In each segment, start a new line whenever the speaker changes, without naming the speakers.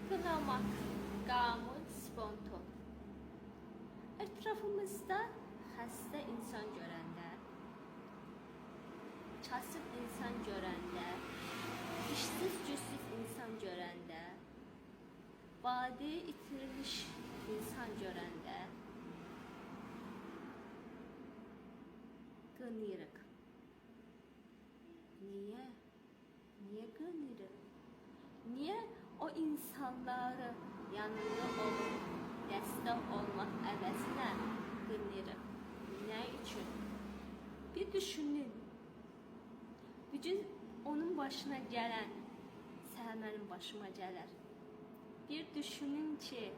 Kınamak, qamul, spontan. Etrafımızda xəstə insan görəndə, kasıb insan görəndə, işsiz güçsüz insan görəndə, vadi itirmiş insan görəndə qınayırıq. Niye? Niye qınayırıq? Niye o insanları yanında olup destek olmak əvəzinə qınayırıq? Ne için? Bir düşünün. Bir gün onun başına gelen səhər başıma gələr. Bir düşünün ki,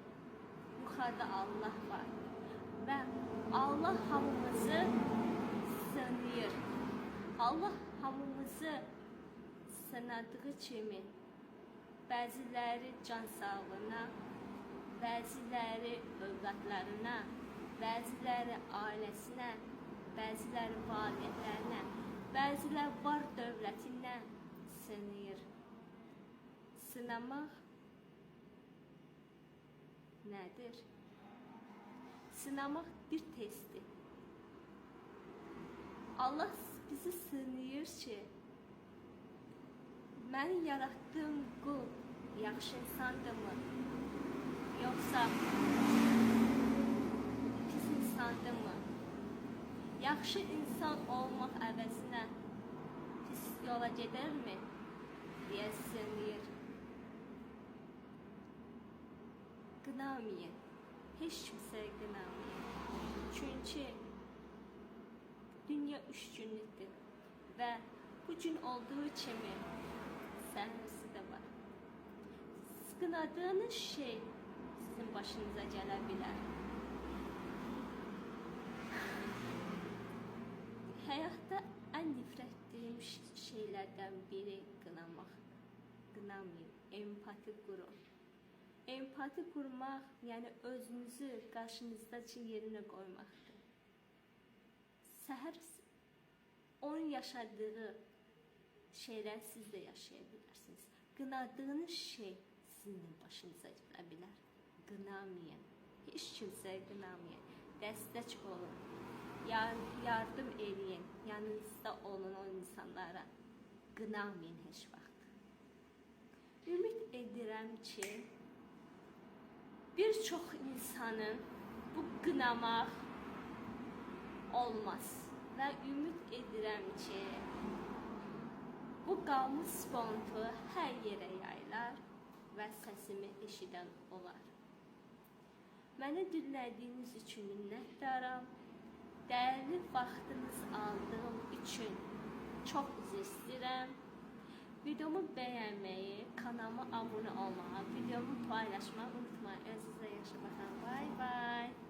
yuxarıda Allah var ve Allah hamımızı sınayır. Allah hamımızı sınadığı kimi bəziləri can sağlığına, bəziləri övladlarına, bəziləri ailəsinə, bəziləri valideynlərinə, bəziləri var dövlətinə sınayır. Sınamaq nədir? Sınamaq bir testdir. Allah bizi sınayır ki, mənim yarattığım qul yaxşı insandırmı? Yoxsa pis insandırmı? Yaxşı insan olmaq əvəzinə pis yola gedərmi? Deyə sınayır. Qınamayın. Heç kimsəyə qınamayın. Çünki dünya 3 günlükdür və bu gün olduğu kimi səhərisi də var. Qınadığınız şey sizin başınıza gələ bilər. Həyatda ən nifrət etdiyim şeylərdən biri qınamaq. Qınamayın, empati qurun. Empati qurmaq, yəni özünüzü qarşınızdakı yerinə qoymaqdır. Səhər onun yaşadığı şeyler siz de yaşayabilirsiniz. Qınadığınız şey sizin de başınıza gələ bilər. Qınamayın. Heç kimsəyə qınamayın. Dəstək olun. Yardım eləyin. Yanınızda olun o insanlara. Qınamayın heç vaxt. Ümid edirəm ki, bir çox insanın bu qınamaq olmaz. Və ümid edirəm ki, bu qamul spontu hər yerə yayılar və səsimi eşidən olar. Məni dinlədiyiniz üçün minnətdaram. Dəyərli vaxtınız aldığım üçün çox üzr istəyirəm. Videomu bəyənməyi, kanalıma abunə olmağı, videomu paylaşmağı unutmayın. Özünüzə yaxşı baxın. Bye bye.